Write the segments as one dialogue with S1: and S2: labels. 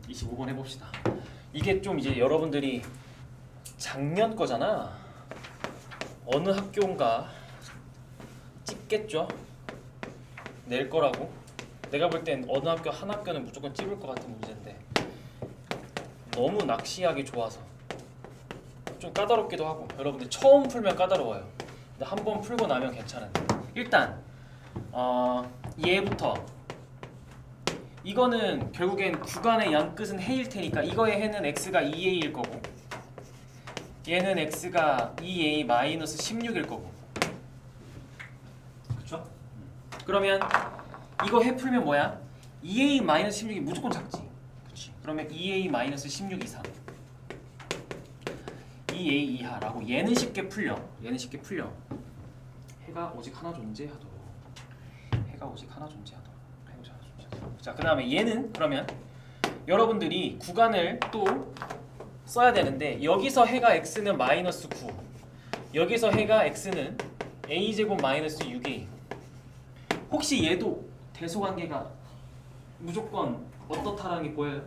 S1: 25번 해봅시다. 이게 좀 이제 여러분들이 작년 거잖아. 어느 학교인가 찍겠죠? 낼 거라고. 내가 볼 땐 어느 학교 한 학교는 무조건 찍을 것 같은 문제인데 너무 낚시하기 좋아서 좀 까다롭기도 하고 여러분들 처음 풀면 까다로워요. 근데 한 번 풀고 나면 괜찮은데 일단 얘부터 이거는 결국엔 구간의 양끝은 해일 테니까 이거의 해는 x가 2a일 거고 얘는 x가 2a 마이너스 16일 거고 그쵸? 그러면 이거 해 풀면 뭐야? 2a 마이너스 16이 무조건 작지 그치? 그러면 2a 마이너스 16 이상 2a 이하라고 얘는 쉽게 풀려 해가 오직 하나 존재하도록 자, 그 다음에 얘는 그러면 여러분들이 구간을 또 써야 되는데 여기서 해가 x는 마이너스 9 여기서 해가 x는 a제곱 마이너스 6a 혹시 얘도 대소관계가 무조건 어떻다라는 게 보여요?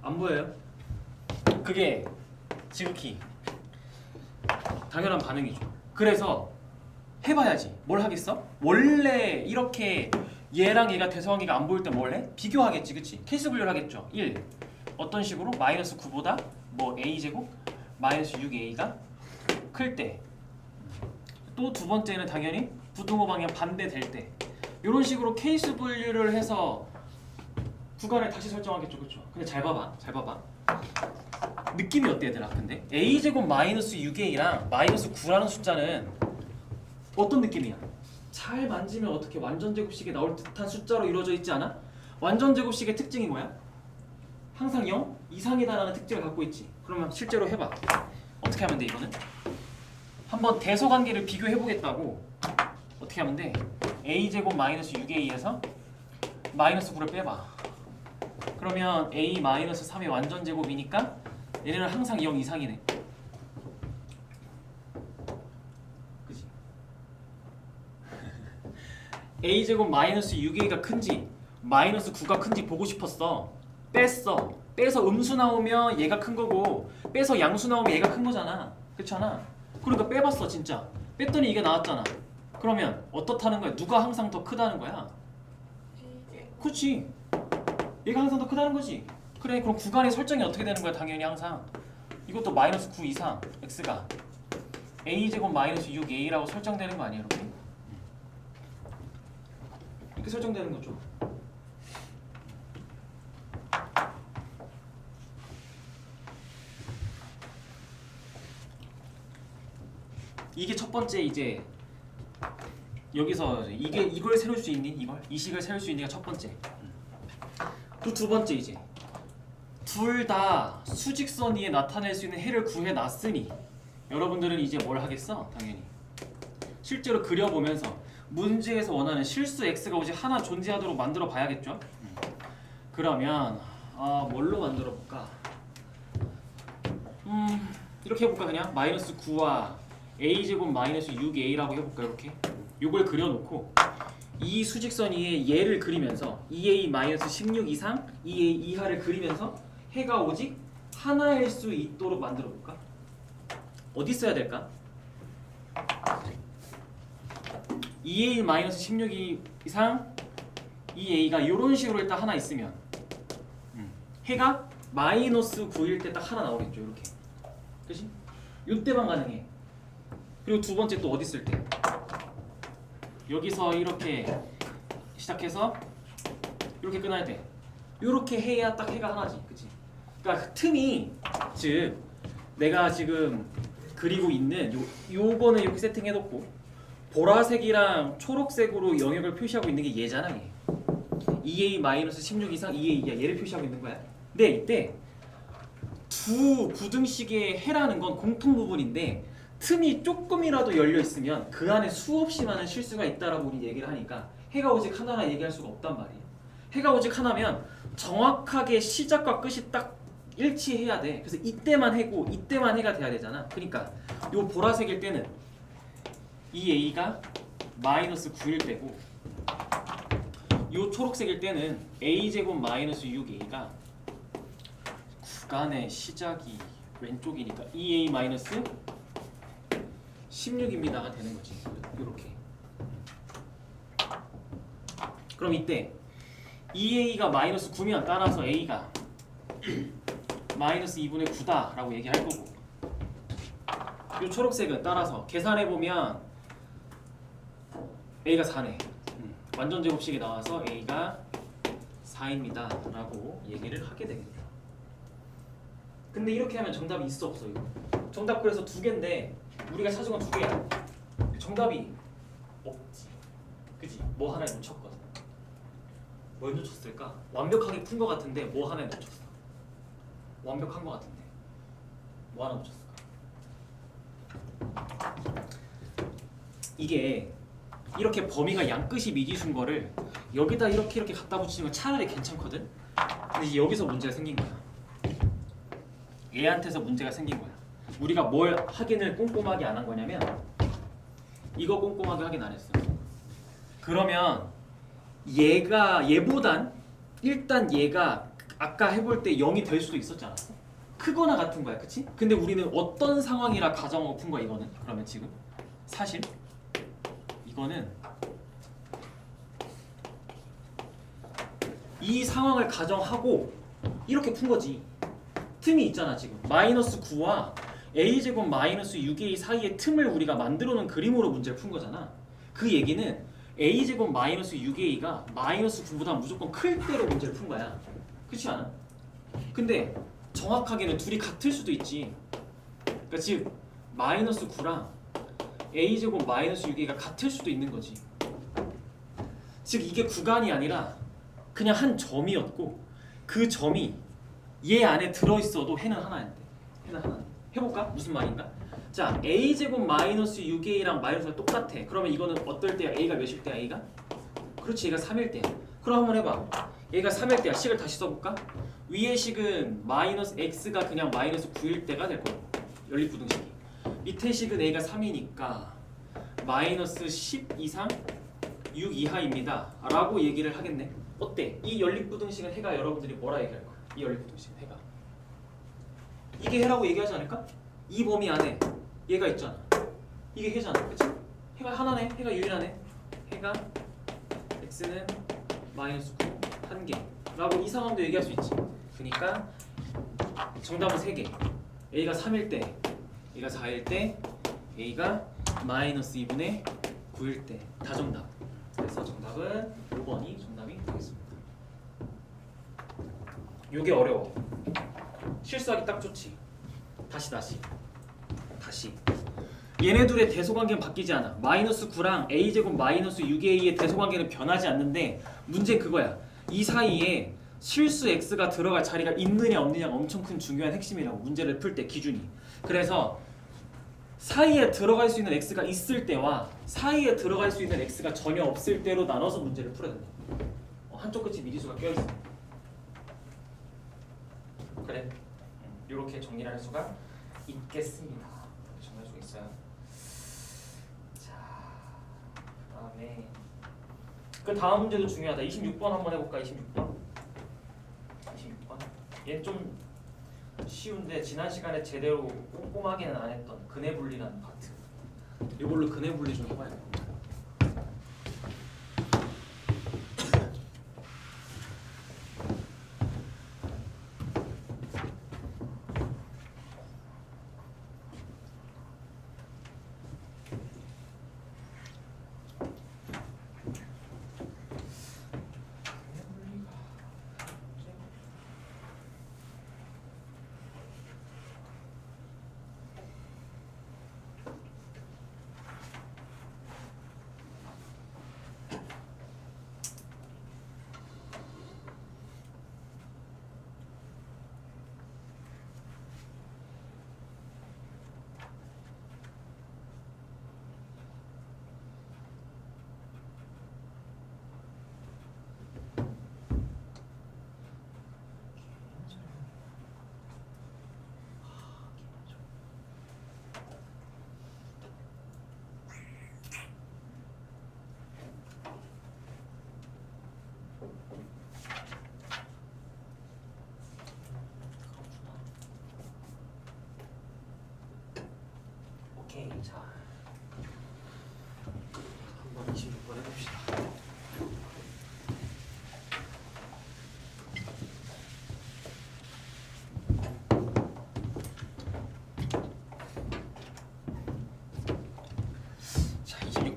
S1: 안 보여요? 그게 지극히 당연한 반응이죠. 그래서 해봐야지. 뭘 하겠어? 원래 이렇게 얘랑 얘가 대소관계가 안 보일 때 뭘 해? 비교하겠지, 그치? 케이스 분류를 하겠죠. 1. 어떤 식으로? 마이너스 9보다 뭐 a제곱 마이너스 6a가 클 때. 또 두 번째는 당연히 부등호 방향 반대될 때. 이런 식으로 케이스 분류를 해서 구간을 다시 설정하겠죠, 그쵸? 근데 잘 봐봐. 느낌이 어때, 얘들아? 근데 a제곱 마이너스 6a랑 마이너스 9라는 숫자는 어떤 느낌이야? 잘 만지면 어떻게 완전제곱식에 나올 듯한 숫자로 이루어져 있지 않아? 완전제곱식의 특징이 뭐야? 항상 0 이상이다라는 특징을 갖고 있지. 그러면 실제로 해봐. 어떻게 하면 돼 이거는? 한번 대소관계를 비교해보겠다고. 어떻게 하면 돼? a제곱 마이너스 6a에서 마이너스 9를 빼봐. 그러면 a 마이너스 3의 완전제곱이니까 얘네는 항상 0 이상이네. 그치? a제곱 마이너스 6a가 큰지 마이너스 9가 큰지 보고 싶었어. 뺐어. 빼서 음수 나오면 얘가 큰 거고 빼서 양수 나오면 얘가 큰 거잖아. 그렇잖아. 그러니까 빼봤어 진짜. 뺐더니 이게 나왔잖아. 그러면 어떻다는 거야? 누가 항상 더 크다는 거야? 그렇지. 얘가 항상 더 크다는 거지. 그래 그럼 구간의 설정이 어떻게 되는 거야? 당연히 항상 이것도 마이너스 9 이상 x가 a제곱 마이너스 6a라고 설정되는 거 아니야 이렇게? 이렇게 설정되는 거죠. 이게 첫 번째 이제 여기서 이걸 세울 수 있니? 이 식을 세울 수 있니가 첫 번째. 또 두 번째 이제 둘 다 수직선 위에 나타낼 수 있는 해를 구해놨으니 여러분들은 이제 뭘 하겠어? 당연히 실제로 그려보면서 문제에서 원하는 실수 x가 오직 하나 존재하도록 만들어 봐야겠죠? 그러면 뭘로 만들어 볼까? 이렇게 해볼까 그냥? 마이너스 9와 a제곱 마이너스 6a라고 해볼까 이렇게? 요걸 그려놓고 이 수직선 위에 얘를 그리면서 2a 마이너스 16 이상 2a 이하를 그리면서 해가 오직 하나일 수 있도록 만들어 볼까? 어디 써야 될까? 2a 마이너스 16 이상 2a가 이런 식으로 일단 하나 있으면 해가 마이너스 9일 때 딱 하나 나오겠죠 이렇게. 그치? 이때만 가능해. 그리고 두 번째 또 어디 쓸 때? 여기서 이렇게 시작해서 이렇게 끊어야 돼. 이렇게 해야 딱 해가 하나지, 그치? 그러니까 틈이 즉 내가 지금 그리고 있는 요거는 이렇게 세팅해놓고 보라색이랑 초록색으로 영역을 표시하고 있는 게 얘잖아, 얘. 2a 마이너스 16 이상 2a 이하 얘를 표시하고 있는 거야. 근데 이때 두 구등식의 해라는 건 공통 부분인데. 틈이 조금이라도 열려 있으면 그 안에 수없이 많은 실수가 있다라고 우리 얘기를 하니까 해가 오직 하나라 얘기할 수가 없단 말이에요. 해가 오직 하나면 정확하게 시작과 끝이 딱 일치해야 돼. 그래서 이때만 해고 이때만 해가 돼야 되잖아. 그러니까 요 보라색일 때는 이 a가 마이너스 9일 때고 요 초록색일 때는 a제곱 마이너스 6a가 구간의 시작이 왼쪽이니까 2a 16입니다가 되는 거지. 이렇게. 그럼 이때 2a가 마이너스 9면 따라서 a가 마이너스 2분의 9다라고 얘기할 거고, 이 초록색은 따라서 계산해보면 a가 4네. 완전 제곱식이 나와서 a가 4입니다 라고 얘기를 하게 되겠다. 근데 이렇게 하면 정답이 있어 없어? 이거 정답 그래서 두 개인데 우리가 찾은 건 두 개야. 정답이 없지. 그지? 뭐 하나에 놓쳤거든. 뭘 놓쳤을까? 완벽하게 푼 거 같은데 뭐 하나에 놓쳤어. 완벽한 거 같은데 뭐 하나 놓쳤을까? 이게 이렇게 범위가 양끝이 미지수인 거를 여기다 이렇게 갖다 붙이는 건 차라리 괜찮거든? 근데 이제 여기서 문제가 생긴 거야. 얘한테서 문제가 생긴 거야. 우리가 뭘 확인을 꼼꼼하게 안 한 거냐면 이거 꼼꼼하게 확인 안 했어. 그러면 얘보단 일단 얘가 아까 해볼 때 0이 될 수도 있었잖아. 크거나 같은 거야, 그치? 근데 우리는 어떤 상황이라 가정하고 푼 거야, 이거는? 그러면 지금 사실 이거는 이 상황을 가정하고 이렇게 푼 거지. 틈이 있잖아 지금. 마이너스 9와 a제곱 마이너스 6a 사이의 틈을 우리가 만들어 놓은 그림으로 문제를 푼 거잖아. 그 얘기는 a제곱 마이너스 6a가 마이너스 9보다 무조건 클 때로 문제를 푼 거야. 그렇지 않아? 근데 정확하게는 둘이 같을 수도 있지. 그러니까 즉 마이너스 9랑 a제곱 마이너스 6a가 같을 수도 있는 거지. 즉 이게 구간이 아니라 그냥 한 점이었고 그 점이 얘 안에 들어있어도 해는 하나인데. 해는 하나. 해볼까? 무슨 말인가? 자, a제곱 마이너스 6a랑 마이너스가 똑같아. 그러면 이거는 어떨 때야? a가 몇일 때야? a가? 그렇지, 얘가 3일 때야. 그럼 한번 해봐. 얘가 3일 때야. 식을 다시 써볼까? 위의 식은 마이너스 x가 그냥 마이너스 9일 때가 될 거고, 연립부등식이. 밑에 식은 a가 3이니까 마이너스 10 이상 6 이하입니다 라고 얘기를 하겠네. 어때? 이 연립부등식은 해가 여러분들이 뭐라 얘기할 거야? 이 연립부등식은 해가 이게 해라고 얘기하지 않을까? 이 범위 안에 얘가 있잖아. 이게 해잖아, 그치? 해가 하나네. 해가 유일하네. 해가 x는 마이너스 9 한 개 라고 이 상황도 얘기할 수 있지. 그러니까 정답은 3개. a가 3일 때, a가 4일 때, a가 마이너스 2분의 9일 때. 다 정답. 그래서 정답은 5번이 정답이 되겠습니다. 요게 어려워. 실수하기 딱 좋지. 다시 얘네 둘의 대소관계는 바뀌지 않아. 마이너스 9랑 a제곱 마이너스 6a의 대소관계는 변하지 않는데 문제는 그거야. 이 사이에 실수 x가 들어갈 자리가 있느냐 없느냐가 엄청 큰 중요한 핵심이라고. 문제를 풀 때 기준이. 그래서 사이에 들어갈 수 있는 x가 있을 때와 사이에 들어갈 수 있는 x가 전혀 없을 때로 나눠서 문제를 풀어야 된다. 한쪽 끝이 미지수가 껴있어. 그래. 이렇게 정리를 할 수가 있겠습니다. 정리할 수 있어요. 자, 그다음에 그 다음 문제도 중요하다. 26번 한번 해볼까? 26번. 얘 좀 쉬운데 지난 시간에 제대로 꼼꼼하게는 안 했던 근해 분리라는 파트. 이걸로 근해 분리 좀 해봐야 돼.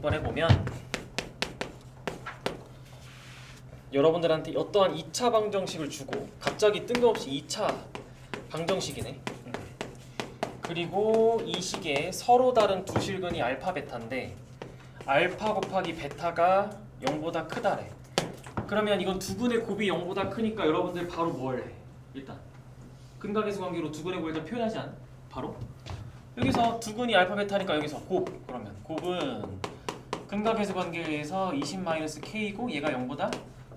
S1: 조건에 보면 여러분들한테 어떠한 2차 방정식을 주고 갑자기 뜬금없이 2차 방정식이네. 그리고 이 식에 서로 다른 두 실근이 알파 베타인데 알파 곱하기 베타가 0보다 크다래. 그러면 이건 두근의 곱이 0보다 크니까 여러분들 바로 뭘 해? 일단 근각계수 관계로 두근의 곱을 표현하지 않아? 바로 여기서 두근이 알파 베타니까 여기서 곱, 그러면 곱은 근각계수 관계에서 20-k고 얘가 0보다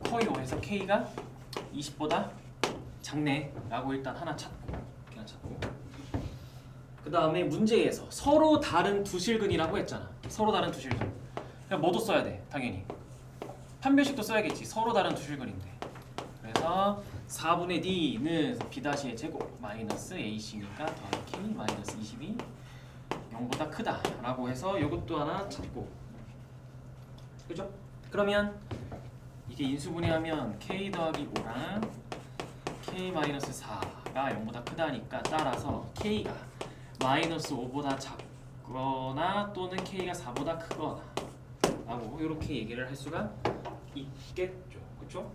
S1: 커요. 해서 k가 20보다 작네 라고 일단 하나 찾고, 그냥 찾고, 그 다음에 문제에서 서로 다른 두 실근이라고 했잖아. 서로 다른 두 실근. 그냥 뭐도 써야 돼 당연히. 판별식도 써야겠지. 서로 다른 두 실근인데. 그래서 4분의 d는 b-의 제곱 마이너스 ac니까 더하기 k 마이너스 20이 0보다 크다 라고 해서 이것도 하나 찾고, 그죠? 그러면 이게 인수분해하면 k 더하기 5랑 k 마이너스 4가 0보다 크다니까 따라서 k가 마이너스 5보다 작거나 또는 k가 4보다 크거나 라고 이렇게 얘기를 할 수가 있겠죠. 그렇죠?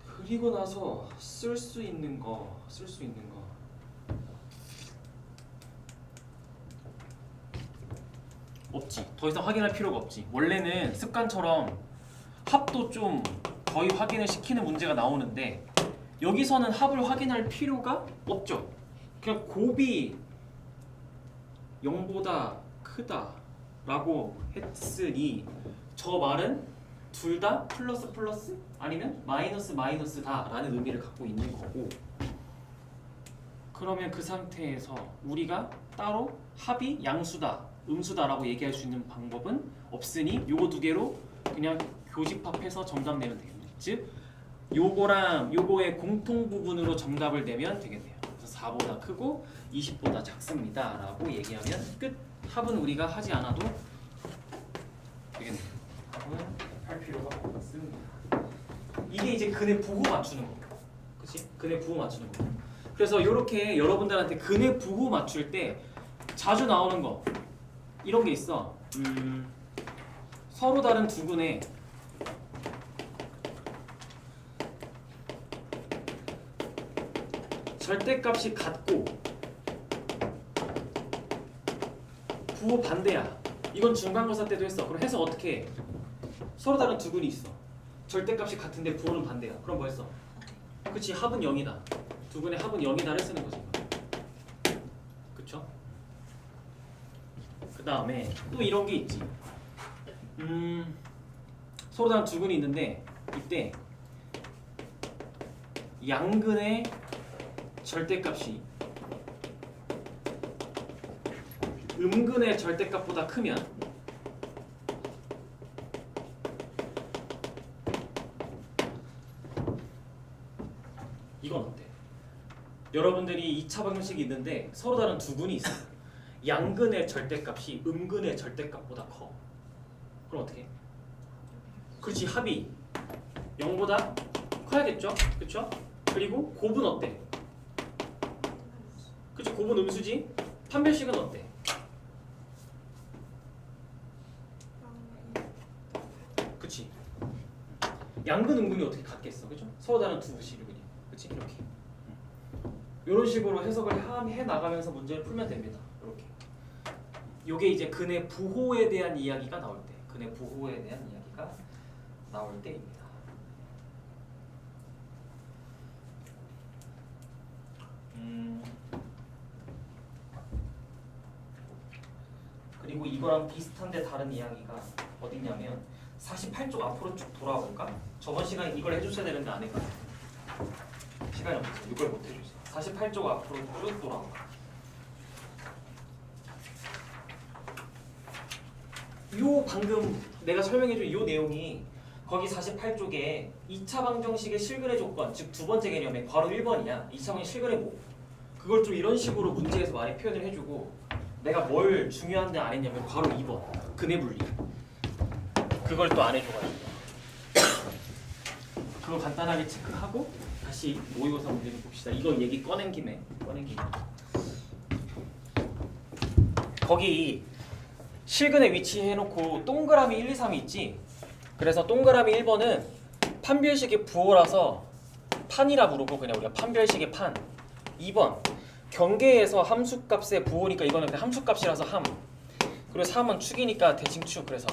S1: 그리고 나서 쓸 수 있는 거 없지. 더 이상 확인할 필요가 없지. 원래는 습관처럼 합도 좀 거의 확인을 시키는 문제가 나오는데 여기서는 합을 확인할 필요가 없죠. 그냥 곱이 0보다 크다라고 했으니 저 말은 둘 다 플러스 플러스 아니면 마이너스 마이너스다라는 의미를 갖고 있는 거고, 그러면 그 상태에서 우리가 따로 합이 양수다, 음수다라고 얘기할 수 있는 방법은 없으니 요거 두 개로 그냥 교집합해서 정답 내면 되겠네. 즉 요거랑 요거의 공통 부분으로 정답을 내면 되겠네요. 그래서 4보다 크고 20보다 작습니다 라고 얘기하면 끝. 합은 우리가 하지 않아도 되겠네요. 합은 할 필요가 없습니다. 이게 이제 근의 부호 맞추는 거. 그치? 근의 부호 맞추는 거. 그래서 이렇게 여러분들한테 근의 부호 맞출 때 자주 나오는 거 이런 게 있어. 서로 다른 두 근의 절대값이 같고 부호 반대야. 이건 중간고사 때도 했어. 그럼 해서 어떻게 해? 서로 다른 두 근이 있어. 절대값이 같은데 부호는 반대야. 그럼 뭐 했어? 그치, 합은 0이다. 두 근의 합은 0이다를 쓰는 거지. 그쵸? 그 다음에 또 이런 게 있지. 서로 다른 두 근이 있는데 이때 양근의 절대값이 음근의 절대값보다 크면 이건 어때? 여러분들이 2차 방정식이 있는데 서로 다른 두 근이 있어. 양근의 절대값이 음근의 절대값보다 커. 그럼 어떻게 해? 그렇지, 합이 0보다 커야겠죠? 그쵸? 그리고 곱은 어때? 그치, 곱은 음수지? 판별식은 어때? 그치? 양근 음근이 어떻게 같겠어? 그죠? 서로 다른 두 실근이. 그치? 이렇게. 이런 식으로 해석을 해 나가면서 문제를 풀면 됩니다. 이렇게. 요게 이제 근의 부호에 대한 이야기가 나올 때, 근의 부호에 대한 이야기가 나올 때입니다. 그리고 이거랑 비슷한데 다른 이야기가 어디냐면 48쪽 앞으로 쭉 돌아볼까? 저번 시간에 이걸 해줬어야 되는데 안 했거든. 시간이 없어서 이걸 못 해줬어. 48쪽 앞으로 쭉 돌아볼까? 요 방금 내가 설명해준 요 내용이 거기 48쪽에 2차 방정식의 실근의 조건, 즉 두 번째 개념에 괄호 1번이야. 2차 방정식 실근의 뭐? 그걸 좀 이런 식으로 문제에서 많이 표현을 해주고, 내가 뭘 중요한데 안 했냐면 괄호 2번 근의 분리, 그걸 또 안 해줘가지고 그거 간단하게 체크하고 다시 모의고사 문제를 봅시다. 이거 얘기 꺼낸 김에 거기 실근에 위치해놓고 동그라미 1, 2, 3이 있지. 그래서 동그라미 1번은 판별식의 부호라서 판이라 부르고 그냥 우리가 판별식의 판. 2번 경계에서 함수값의 부호니까 이거는 그냥 함수값이라서 함. 그리고 3은 축이니까 대칭축. 그래서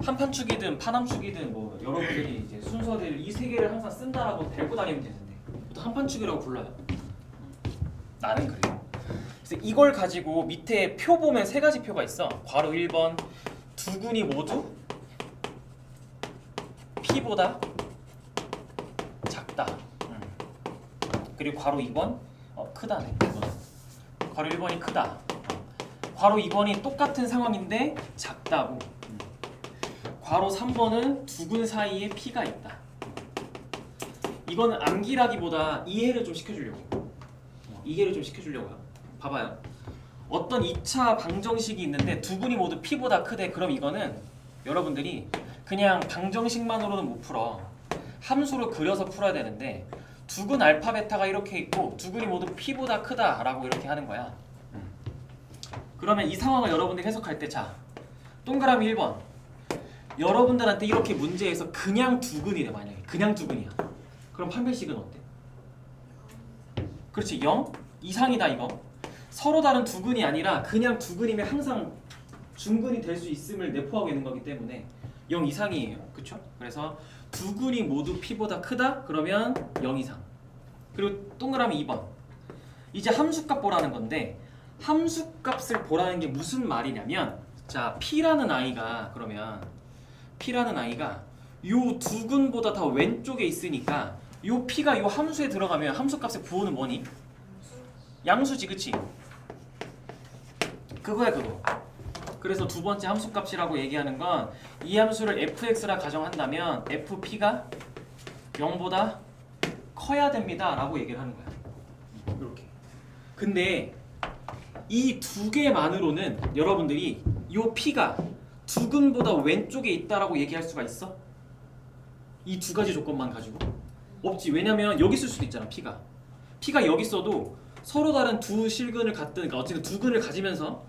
S1: 한판축이든 판함축이든 뭐 여러분들이 이제 순서들 이 세 개를 항상 쓴다라고 데리고 다니면 되는데 또 한판축이라고 불러요. 나는 그래요. 그래서 이걸 가지고 밑에 표 보면 세 가지 표가 있어. 괄호 1번 두 근이 모두 P보다 작다. 그리고 괄호 2번 크다네. 괄호 1번이 크다. 괄호 2번이 똑같은 상황인데 작다고. 괄호 3번은 두 근 사이에 P가 있다. 이거는 암기라기보다 이해를 좀 시켜주려고. 이해를 좀 시켜주려고요. 봐봐요. 어떤 2차 방정식이 있는데 두 근이 모두 P보다 크대. 그럼 이거는 여러분들이 그냥 방정식만으로는 못 풀어. 함수로 그려서 풀어야 되는데 두 근 알파 베타가 이렇게 있고 두 근이 모두 P보다 크다라고 이렇게 하는 거야. 그러면 이 상황을 여러분들이 해석할 때 자, 동그라미 1번 여러분들한테 이렇게 문제에서 그냥 두 근이래. 만약에 그냥 두 근이야. 그럼 판별식은 어때? 그렇지, 0 이상이다. 이거 서로 다른 두 근이 아니라 그냥 두 근이면 항상 중근이 될 수 있음을 내포하고 있는 거기 때문에 0 이상이에요. 그쵸? 그래서 두 근이 모두 P보다 크다? 그러면 0 이상. 그리고 동그라미 2번 이제 함수값 보라는 건데 함수값을 보라는 게 무슨 말이냐면 자, P라는 아이가 그러면 P라는 아이가 요 두 근보다 더 왼쪽에 있으니까 요 P가 요 함수에 들어가면 함수값의 부호는 뭐니? 양수지, 그치? 그거야 그거. 그래서 두 번째 함수값이라고 얘기하는 건 이 함수를 fx라 가정한다면 fp가 0보다 커야 됩니다 라고 얘기를 하는 거야. 이렇게. 근데 이 두 개만으로는 여러분들이 요 p가 두 근보다 왼쪽에 있다라고 얘기할 수가 있어? 이 두 가지 조건만 가지고? 없지. 왜냐면 여기 있을 수도 있잖아. P가 여기 있어도 서로 다른 두 실근을 갖든 그러니까 어쨌든 두 근을 가지면서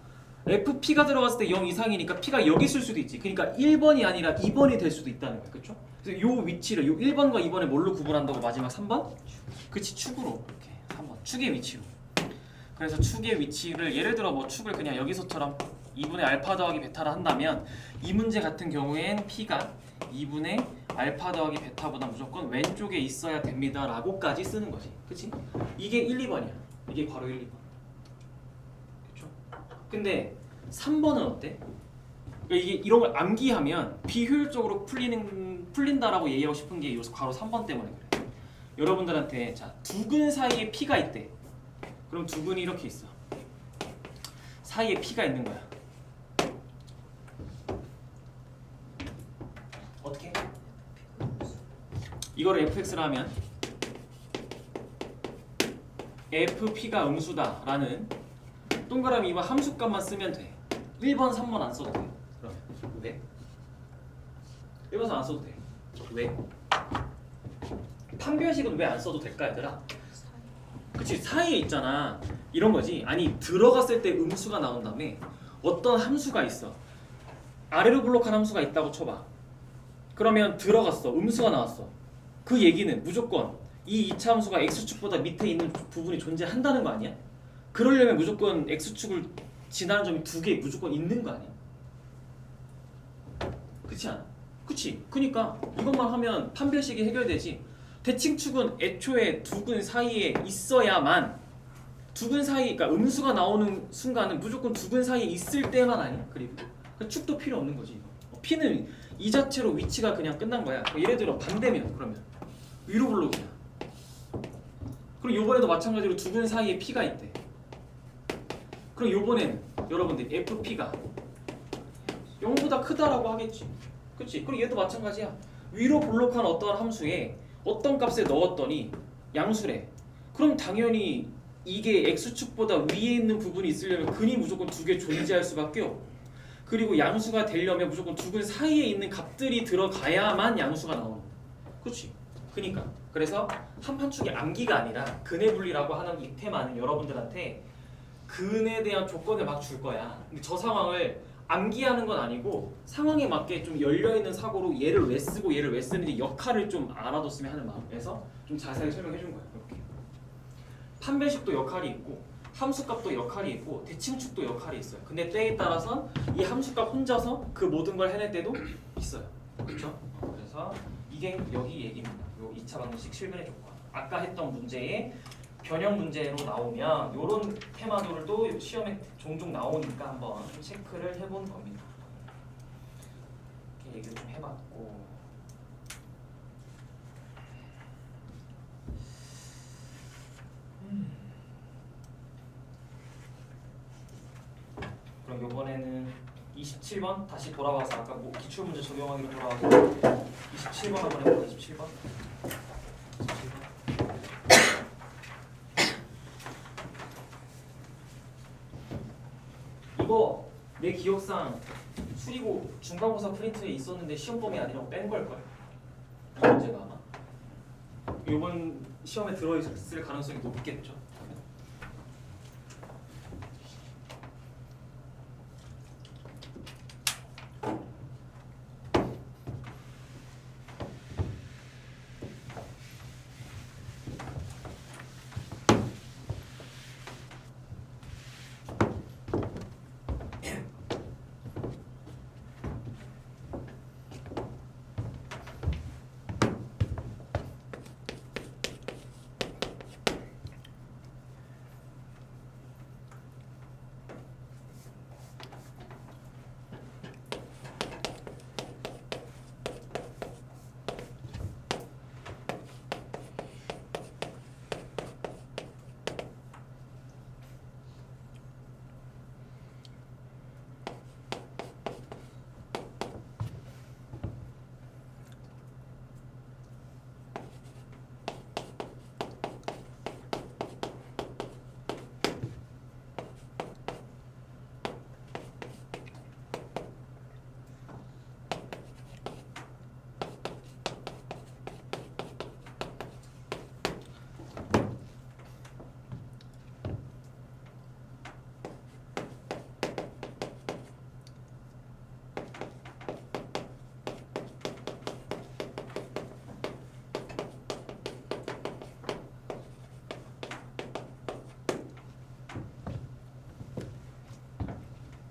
S1: FP가 들어갔을 때 0 이상이니까 P가 여기 있을 수도 있지. 그러니까 1번이 아니라 2번이 될 수도 있다는 거야. 그렇죠? 그래서 요 위치를 요 1번과 2번을 뭘로 구분한다고? 마지막 3번? 그치, 축으로. 이렇게 3번. 축의 위치로. 그래서 축의 위치를 예를 들어 뭐 축을 그냥 여기서처럼 2분의 알파 더하기 베타라 한다면 이 문제 같은 경우엔 P가 2분의 알파 더하기 베타보다 무조건 왼쪽에 있어야 됩니다 라고까지 쓰는 거지. 그치? 이게 1, 2번이야. 이게 바로 1, 2번. 그쵸? 근데 3번은 어때? 그러니까 이게 이런 걸 암기하면 비효율적으로 풀린다라고 얘기하고 싶은 게 이 괄호 3번 때문에 그래. 여러분들한테 자, 두 근 사이에 P가 있대. 그럼 두 근이 이렇게 있어. 사이에 P가 있는 거야. 어떻게? 이거를 fx라 하면 fp가 음수다라는 동그라미와 함수값만 쓰면 돼. 1번, 3번 안 써도 돼. 그러면 왜? 1번, 3번 안 써도 돼. 왜? 판별식은 왜 안 써도 될까 얘들아? 그치, 사이에 있잖아. 이런 거지. 아니 들어갔을 때 음수가 나온 다음에 어떤 함수가 있어. 아래로 블록한 함수가 있다고 쳐봐. 그러면 들어갔어. 음수가 나왔어. 그 얘기는 무조건 이 2차 함수가 x축보다 밑에 있는 부분이 존재한다는 거 아니야? 그러려면 무조건 x축을 지나는 점이 두 개 무조건 있는 거 아니야? 그렇지 않아? 그치? 그니까 이것만 하면 판별식이 해결되지. 대칭축은 애초에 두 근 사이에 있어야만 두 근 사이, 그러니까 음수가 나오는 순간은 무조건 두 근 사이에 있을 때만 아니야? 그리고 그러니까 축도 필요 없는 거지. P는 이 자체로 위치가 그냥 끝난 거야. 예를 들어 반대면 그러면 위로 블록이야. 그럼 요번에도 마찬가지로 두 근 사이에 P가 있대. 그럼 요번엔 여러분들 FP가 0보다 크다라고 하겠지. 그치? 그럼 얘도 마찬가지야. 위로 블록한 어떠한 함수에 어떤 값을 넣었더니 양수래. 그럼 당연히 이게 x축보다 위에 있는 부분이 있으려면 근이 무조건 두 개 존재할 수밖에 없고 그리고 양수가 되려면 무조건 두 근 사이에 있는 값들이 들어가야만 양수가 나오는 거야. 그렇지? 그니까 그래서 한판축이 암기가 아니라 근의 분리라고 하는 이 테마는 여러분들한테 근에 대한 조건을 막 줄 거야. 근데 저 상황을 암기하는 건 아니고 상황에 맞게 좀 열려있는 사고로 얘를 왜 쓰고 얘를 왜 쓰는지 역할을 좀 알아뒀으면 하는 마음에서 좀 자세하게 설명해 준 거예요. 이렇게. 판별식도 역할이 있고 함수값도 역할이 있고 대칭축도 역할이 있어요. 근데 때에 따라선 이 함수값 혼자서 그 모든 걸 해낼 때도 있어요. 그렇죠? 그래서 이게 여기 얘기입니다. 요 2차 방정식 실근의 조건. 아까 했던 문제에 변형 문제로 나오면 이런 테마들도 시험에 종종 나오니까 한번 체크를 해본 겁니다. 이렇게 얘기를 좀 해봤고 그럼 이번에는 27번 다시 돌아와서 아까 뭐 기출문제 적용하기로 돌아와서 27번 한번 해볼까? 27번 이거 내 기억상 수리고 중간고사 프린트에 있었는데 시험 범위 아니라고 뺀 걸걸? 이 문제가 아마 이번 시험에 들어있을 가능성이 높겠죠.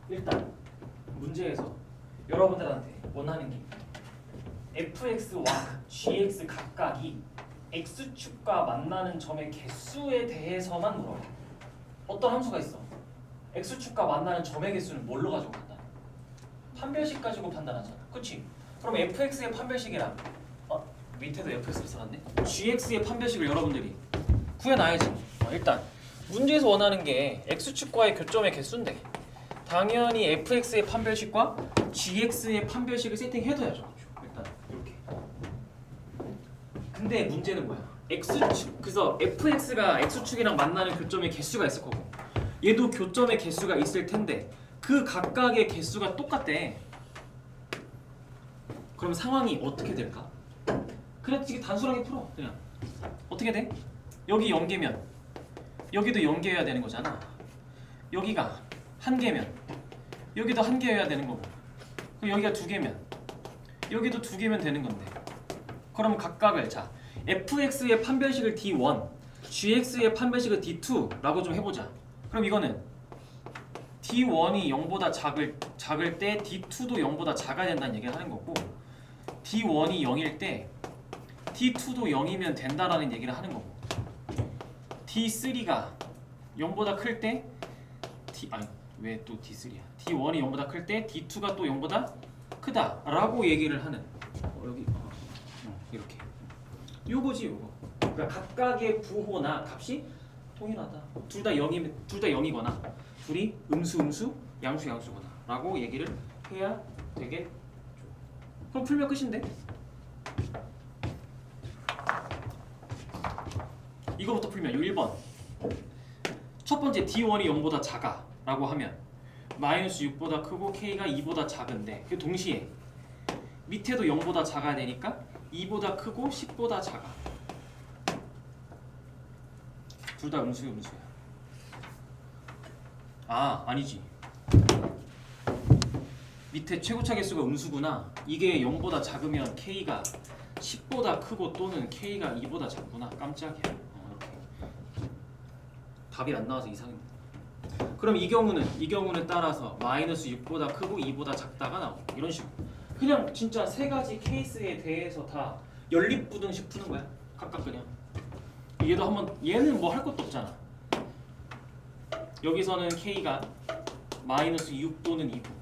S1: 일단 문제에서 여러분들한테 원하는 게 fx와 gx 각각이 x축과 만나는 점의 개수에 대해서만 물어봐. 어떤 함수가 있어? x축과 만나는 점의 개수는 뭘로 가지고 판단? 판별식 가지고 판단하잖아. 그치? 그럼 fx의 판별식이랑 밑에도 fx를 써놨네? gx의 판별식을 여러분들이 구해놔야지. 일단 문제에서 원하는 게 x축과의 교점의 개수인데 당연히 fx의 판별식과 gx의 판별식을 세팅해둬야죠. 일단 이렇게. 근데 문제는 뭐야? x축 그래서 fx가 x축이랑 만나는 교점의 개수가 있을 거고 얘도 교점의 개수가 있을 텐데 그 각각의 개수가 똑같대. 그럼 상황이 어떻게 될까? 그래 되게 단순하게 풀어. 그냥 어떻게 돼? 여기 0개면 여기도 0개여야 되는 거잖아. 여기가 1개면 여기도 1개여야 되는 거고 그럼 여기가 2개면 여기도 2개면 되는 건데 그럼 각각을 자 fx의 판별식을 d1 gx의 판별식을 d2라고 좀 해보자. 그럼 이거는 d1이 0보다 작을 때 d2도 0보다 작아야 된다는 얘기를 하는 거고 d1이 0일 때 d2도 0이면 된다라는 얘기를 하는 거고 d3가 0보다 클 때 왜 또 D3야? D1이 0보다 클 때 D2가 또 0보다 크다라고 얘기를 하는 여기 이렇게 요거지 요거. 그러니까 각각의 부호나 값이 동일하다. 둘 다 0이거나 둘이 음수 양수거나라고 얘기를 해야 되겠죠. 그럼 풀면 끝인데. 이거부터 풀면 요 1번. 첫 번째 D1이 0보다 작아 라고 하면 마이너스 6보다 크고 K가 2보다 작은데 그 동시에 밑에도 0보다 작아야 되니까 2보다 크고 10보다 작아. 둘 다 음수야. 아니지. 밑에 최고차 개수가 음수구나. 이게 0보다 작으면 K가 10보다 크고 또는 K가 2보다 작구나. 깜짝이야. 이렇게. 답이 안 나와서 이상입니다. 그럼 이 경우는 따라서 마이너스 6보다 크고 2보다 작다가 나오고 이런 식으로. 그냥 진짜 세 가지 케이스에 대해서 다 연립부등식 푸는 거야. 각각 그냥. 얘도 한번 얘는 뭐 할 것도 없잖아. 여기서는 K가 마이너스 6 또는 2고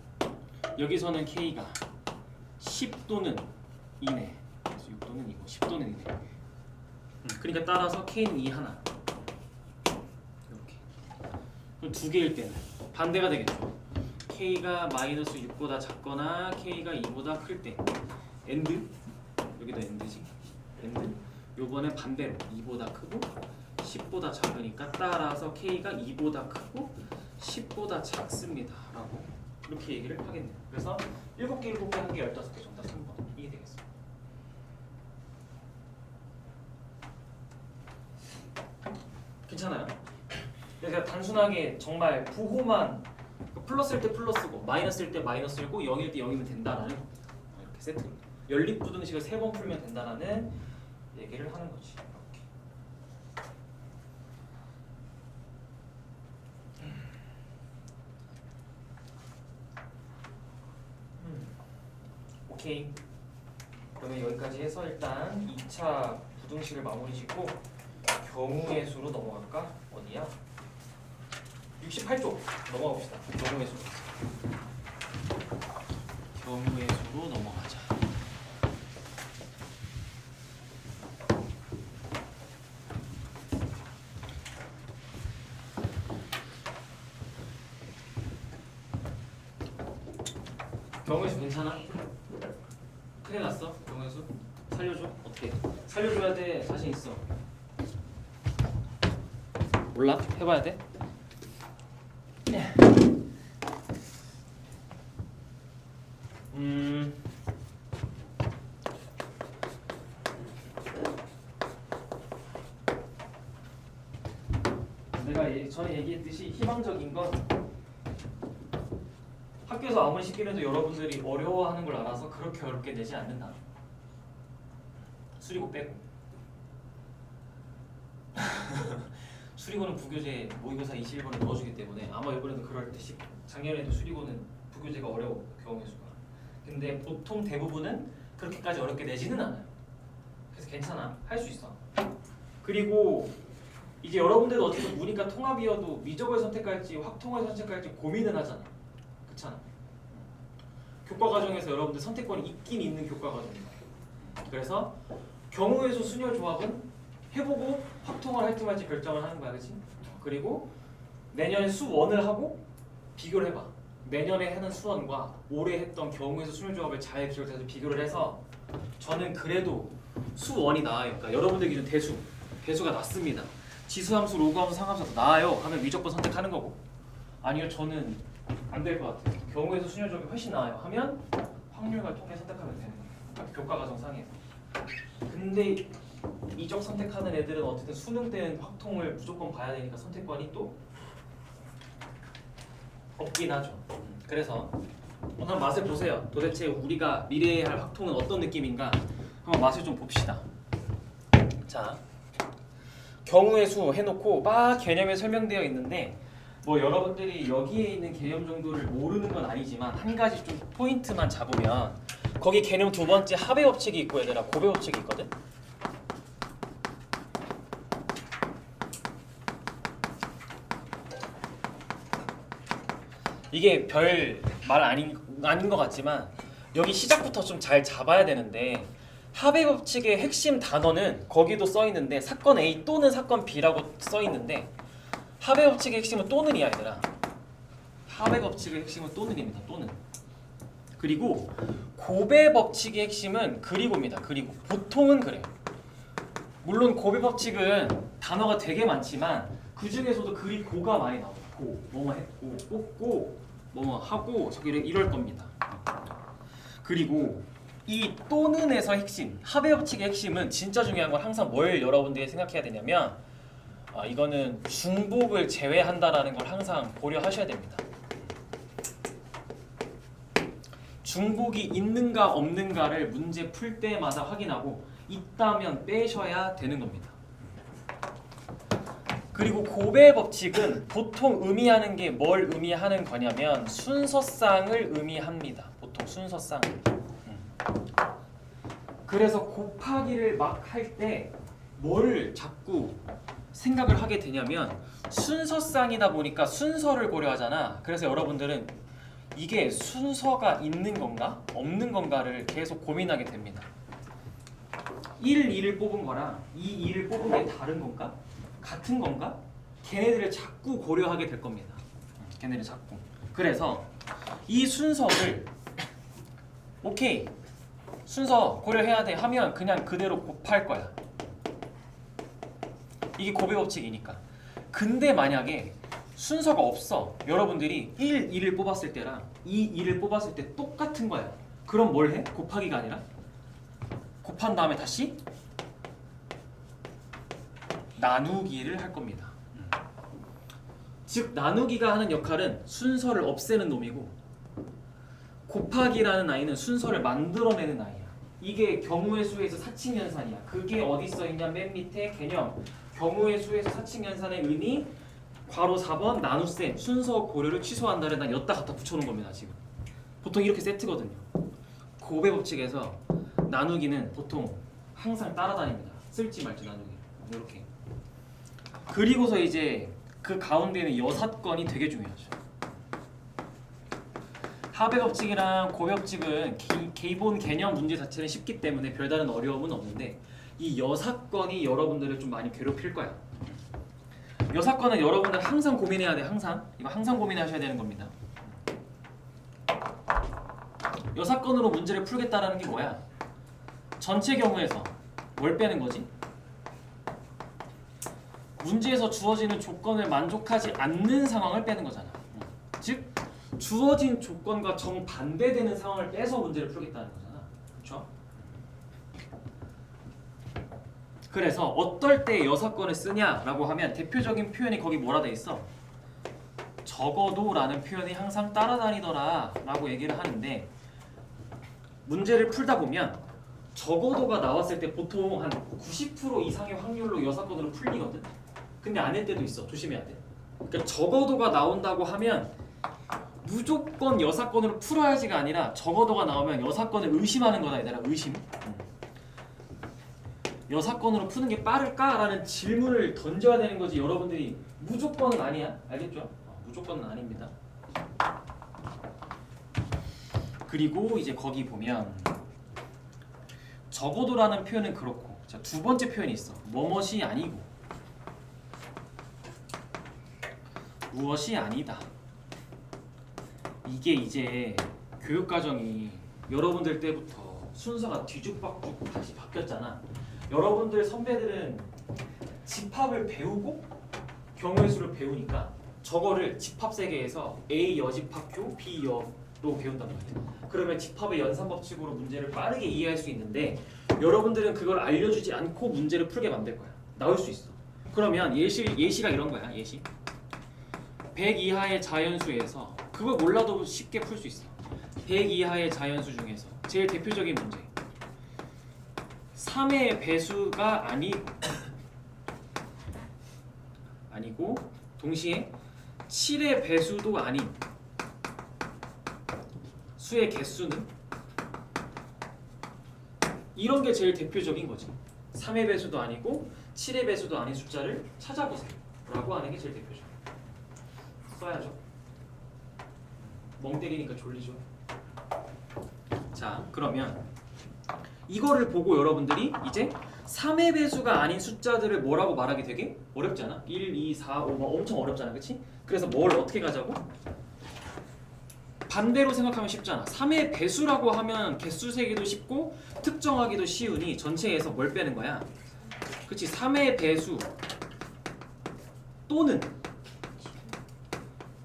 S1: 여기서는 K가 10 또는 2네. 그래서 6 또는 2고 10 또는 2네. 그러니까 따라서 K는 2 하나. 이렇게. 그럼 두 개일 때는 반대가 되겠죠. K가 마이너스 6보다 작거나 K가 2보다 클 때 엔드 여기도 엔드지. 엔드 요번엔 반대로 2보다 크고 10보다 작으니까 따라서 K가 2보다 크고 10보다 작습니다 라고 이렇게 얘기를 하겠네요. 그래서 7개, 7개, 1개, 15개 정답 3번 이게 되겠습니다. 괜찮아요? 그래서 단순하게 정말 부호만 플러스일 때 플러스고 마이너스일 때 마이너스이고 0일 때 0이면 된다라는 이렇게 세트 연립부등식을 3번 풀면 된다라는 얘기를 하는 거지. 이렇게. 오케이. 그러면 여기까지 해서 일단 2차 부등식을 마무리 짓고 경우의 수로 넘어갈까? 어디야? 68쪽 넘어가 봅시다. 경우의 수. 경우의 수로 넘어가자. 경우의 수 괜찮아? 큰일 났어? 경우의 수? 살려줘? 어떻게? 살려줘야 돼. 자신 있어. 몰라? 해봐야 돼? 내가 전에 얘기했듯이 희망적인 건 학교에서 아무리 쉽게 해도 여러분들이 어려워하는 걸 알아서 그렇게 어렵게 내지 않는다. 수리고 빼고. 수리고는 부교재 모의고사 21번에 넣어주기 때문에 아마 이번에도 그럴 듯이 작년에도 수리고는 부교재가 어려워 경우의 수가. 근데 보통 대부분은 그렇게까지 어렵게 내지는 않아요. 그래서 괜찮아. 할 수 있어. 그리고 이제 여러분들도 어쨌든 문이과 통합이어도 미적을 선택할지 확통을 선택할지 고민을 하잖아. 그렇잖아. 교과 과정에서 여러분들 선택권이 있긴 있는 교과 과정이에요. 그래서 경우의 수 순열 조합은 해보고 확통을 할지 말지 결정을 하는 거야, 그렇지? 그리고 내년에 수원을 하고 비교를 해봐. 내년에 하는 수원과 올해 했던 경우의 수 순열 조합을 잘 기억해서 비교를 해서 저는 그래도 수원이 나아요. 그러니까 여러분들 기준 대수가 낮습니다. 지수함수, 로그함수, 상함수가 더 나아요 하면 무조건 선택하는 거고, 아니요 저는 안 될 것 같아요. 경우의 수 순열 조합이 훨씬 나아요 하면 확률을 통해 선택하면 되는 거예요. 교과 과정 상에. 근데 이적 선택하는 애들은 어쨌든 수능 때는 확통을 무조건 봐야 되니까 선택권이 또 없긴 하죠. 그래서 한번 맛을 보세요. 도대체 우리가 미래에 할 확통은 어떤 느낌인가 한번 맛을 좀 봅시다. 자, 경우의 수 해놓고 막 개념에 설명되어 있는데 뭐 여러분들이 여기에 있는 개념 정도를 모르는 건 아니지만 한 가지 좀 포인트만 잡으면 거기 개념 두 번째 합의 법칙이 있고 얘들아 고배 법칙이 있거든. 이게 별 말 아닌 것 같지만 여기 시작부터 좀 잘 잡아야 되는데 합의 법칙의 핵심 단어는 거기도 써 있는데 사건 A 또는 사건 B라고 써 있는데 합의 법칙의 핵심은 또는이야 얘들아. 합의 법칙의 핵심은 또는입니다. 또는. 그리고 고배 법칙의 핵심은 그리고입니다. 그리고 보통은 그래요. 물론 고배 법칙은 단어가 되게 많지만 그 중에서도 그리고가 많이 나와요. 고, 뭐뭐 했고, 뽑고, 뭐뭐 하고 저기 이럴 겁니다. 그리고 이 또는에서 핵심, 합의 법칙의 핵심은 진짜 중요한 건 항상 뭘 여러분들이 생각해야 되냐면 이거는 중복을 제외한다라는 걸 항상 고려하셔야 됩니다. 중복이 있는가 없는가를 문제 풀 때마다 확인하고 있다면 빼셔야 되는 겁니다. 그리고 곱의 법칙은 보통 의미하는 게 뭘 의미하는 거냐면 순서쌍을 의미합니다. 보통 순서쌍. 그래서 곱하기를 막 할 때 뭘 자꾸 생각을 하게 되냐면 순서쌍이다 보니까 순서를 고려하잖아. 그래서 여러분들은 이게 순서가 있는 건가 없는 건가를 계속 고민하게 됩니다. 1, 2를 뽑은 거랑 2, 2를 뽑은 게 다른 건가? 같은 건가? 걔네들을 자꾸 고려하게 될 겁니다. 걔네를 자꾸. 그래서 이 순서를 오케이 순서 고려해야 돼 하면 그냥 그대로 곱할 거야. 이게 곱의 법칙이니까. 근데 만약에 순서가 없어. 여러분들이 1, 2를 뽑았을 때랑 2, 2를 뽑았을 때 똑같은 거야. 그럼 뭘 해? 곱하기가 아니라 곱한 다음에 다시 나누기를 할 겁니다. 즉 나누기가 하는 역할은 순서를 없애는 놈이고 곱하기라는 아이는 순서를 만들어내는 아이야. 이게 경우의 수에서 사칙연산이야. 그게 어디 써 있냐? 맨 밑에 개념. 경우의 수에서 사칙연산의 의미 괄호 4번 나눗셈 순서 고려를 취소한다를 난 였다 갖다 붙여놓은 겁니다. 지금 보통 이렇게 세트거든요. 곱의 법칙에서 나누기는 보통 항상 따라다닙니다. 쓸지 말지 나누기 이렇게. 그리고서 이제 그 가운데는 여사건이 되게 중요하죠. 합의 법칙이랑 곱의 법칙은 기본 개념 문제 자체는 쉽기 때문에 별다른 어려움은 없는데 이 여사건이 여러분들을 좀 많이 괴롭힐 거야. 여사건은 여러분들 항상 고민해야 돼. 항상 이거 항상 고민하셔야 되는 겁니다. 여사건으로 문제를 풀겠다라는 게 뭐야? 전체 경우에서 뭘 빼는 거지? 문제에서 주어지는 조건을 만족하지 않는 상황을 빼는 거잖아. 즉 주어진 조건과 정반대되는 상황을 빼서 문제를 풀겠다는 거잖아. 그렇죠? 그래서 어떨 때 여사건을 쓰냐라고 하면 대표적인 표현이 거기 뭐라 돼 있어? 적어도라는 표현이 항상 따라다니더라 라고 얘기를 하는데 문제를 풀다 보면 적어도가 나왔을 때 보통 한 90% 이상의 확률로 여사건으로 풀리거든. 근데 아닐 때도 있어. 조심해야 돼. 그러니까 적어도가 나온다고 하면 무조건 여사건으로 풀어야지가 아니라 적어도가 나오면 여사건을 의심하는 거다. 얘들아 의심. 여사건으로 푸는 게 빠를까라는 질문을 던져야 되는 거지. 여러분들이 무조건은 아니야. 알겠죠? 무조건은 아닙니다. 그리고 이제 거기 보면 적어도라는 표현은 그렇고 자, 두 번째 표현이 있어. 뭐뭇이 아니고 무엇이 아니다. 이게 이제 교육과정이 여러분들 때부터 순서가 뒤죽박죽 다시 바뀌었잖아. 여러분들 선배들은 집합을 배우고 경우의 수를 배우니까 저거를 집합 세계에서 A 여집합표, B 여로 배운단 말이야. 그러면 집합의 연산 법칙으로 문제를 빠르게 이해할 수 있는데 여러분들은 그걸 알려주지 않고 문제를 풀게 만들 거야. 나올 수 있어. 그러면 예시가 이런 거야. 예시. 100 이하의 자연수에서 그걸 몰라도 쉽게 풀 수 있어. 100 이하의 자연수 중에서 제일 대표적인 문제. 3의 배수가 아니고 동시에 7의 배수도 아닌 수의 개수는 이런 게 제일 대표적인 거지. 3의 배수도 아니고 7의 배수도 아닌 숫자를 찾아보세요 라고 하는 게 제일 대표적이야. 써야죠. 멍 때리니까 졸리죠. 자 그러면 이거를 보고 여러분들이 이제 3의 배수가 아닌 숫자들을 뭐라고 말하기 되게 어렵잖아. 1, 2, 4, 5 막 엄청 어렵잖아. 그치? 그래서 뭘 어떻게 가자고? 반대로 생각하면 쉽잖아. 3의 배수라고 하면 개수 세기도 쉽고 특정하기도 쉬우니 전체에서 뭘 빼는 거야? 그치? 3의 배수 또는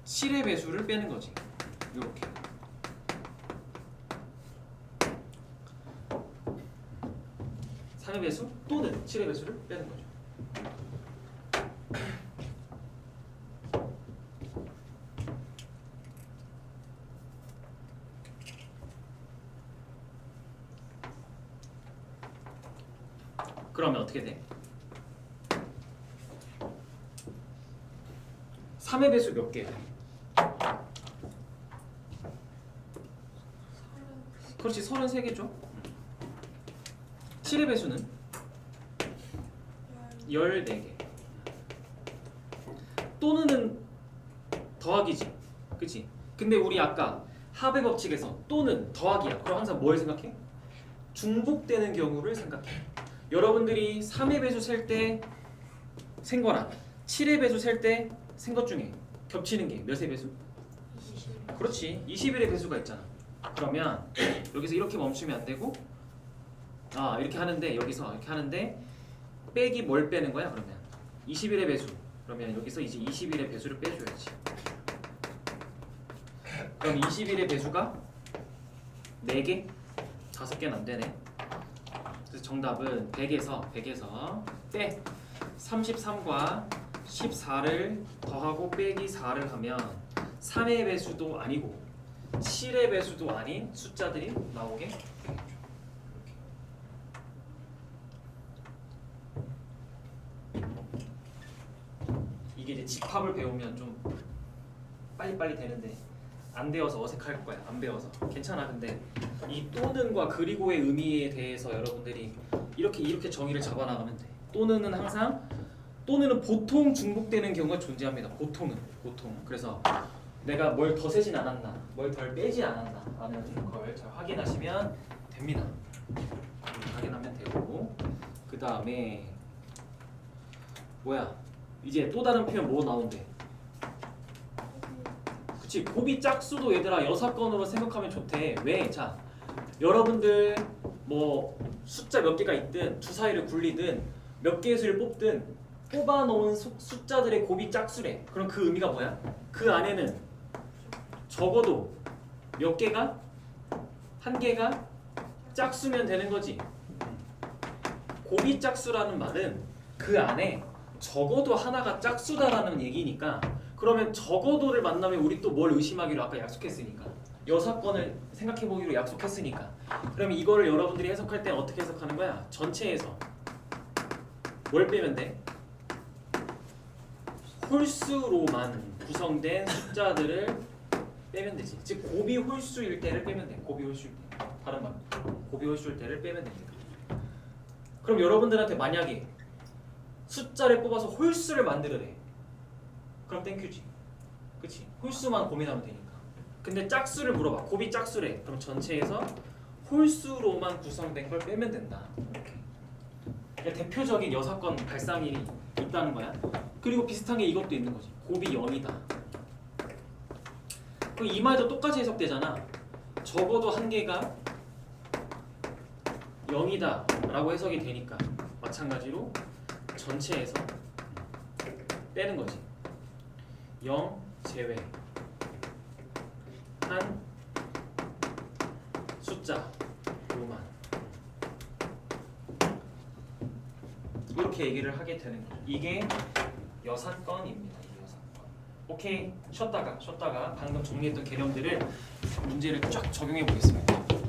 S1: 7의 배수를 빼는 거지. 요렇게. 의 배수 또는 7의 배수를 빼는 거죠. 그러면 어떻게 돼? 3의 배수 몇 개? 그렇지 33개죠. 7의 배수는 14개. 또는은 더하기지. 그치? 근데 우리 아까 합의 법칙에서 또는 더하기야. 그럼 항상 뭘 생각해? 중복되는 경우를 생각해. 여러분들이 3의 배수 셀 때 센 거랑 7의 배수 셀 때 센 것 중에 겹치는 게 몇의 배수?
S2: 20.
S1: 그렇지 21의 배수가 있잖아. 그러면 여기서 이렇게 멈추면 안 되고 이렇게 하는데 여기서 이렇게 하는데 빼기 뭘 빼는 거야 그러면 21의 배수. 그러면 여기서 이제 21의 배수를 빼줘야지. 그럼 21의 배수가 4개? 5개는 안 되네. 그래서 정답은 100에서 빼 33과 14를 더하고 빼기 4를 하면 3의 배수도 아니고 7의 배수도 아닌 숫자들이 나오게 되겠죠. 이게 이제 집합을 배우면 좀 빨리빨리 되는데 안 배워서 어색할 거야. 안 배워서 괜찮아. 근데 이 또는과 그리고의 의미에 대해서 여러분들이 이렇게 정의를 잡아나가면 돼. 또는은 항상 또는은 보통 중복되는 경우가 존재합니다. 보통. 그래서 내가 뭘 더 세진 않았나, 뭘 덜 빼지 않았나 라는 걸 잘 확인하시면 됩니다. 확인하면 되고 그 다음에 뭐야? 이제 또 다른 표현 뭐 나온대? 그치 곱이 짝수도 얘들아 여사건으로 생각하면 좋대. 왜? 자 여러분들 뭐 숫자 몇 개가 있든 주사위를 굴리든 몇 개의 수를 뽑든 뽑아놓은 숫자들의 곱이 짝수래. 그럼 그 의미가 뭐야? 그 안에는 적어도 몇 개가? 한 개가 짝수면 되는 거지. 곱이 짝수라는 말은 그 안에 적어도 하나가 짝수다라는 얘기니까 그러면 적어도를 만나면 우리 또 뭘 의심하기로 아까 약속했으니까 여사건을 생각해보기로 약속했으니까 그러면 이거를 여러분들이 해석할 때 어떻게 해석하는 거야? 전체에서 뭘 빼면 돼? 홀수로만 구성된 숫자들을 빼면 되지. 즉 곱이 홀수일 때를 빼면 돼. 곱이 홀수일 때. 다른 말 곱이 홀수일 때를 빼면 됩니다. 그럼 여러분들한테 만약에 숫자를 뽑아서 홀수를 만들어내. 그럼 땡큐지. 그치? 홀수만 고민하면 되니까. 근데 짝수를 물어봐. 곱이 짝수래. 그럼 전체에서 홀수로만 구성된 걸 빼면 된다. 이렇게. 그러니까 대표적인 여사건 발상이 있다는 거야. 그리고 비슷한 게 이것도 있는 거지. 곱이 0이다. 그럼 이 말도 똑같이 해석되잖아. 적어도 한 개가 0이다 라고 해석이 되니까 마찬가지로 전체에서 빼는 거지. 0 제외 한 숫자로만 이렇게 얘기를 하게 되는 거죠. 이게 여사건입니다. 이 여사건. 오케이 쉬었다가 방금 정리했던 개념들을 문제를 쫙 적용해 보겠습니다.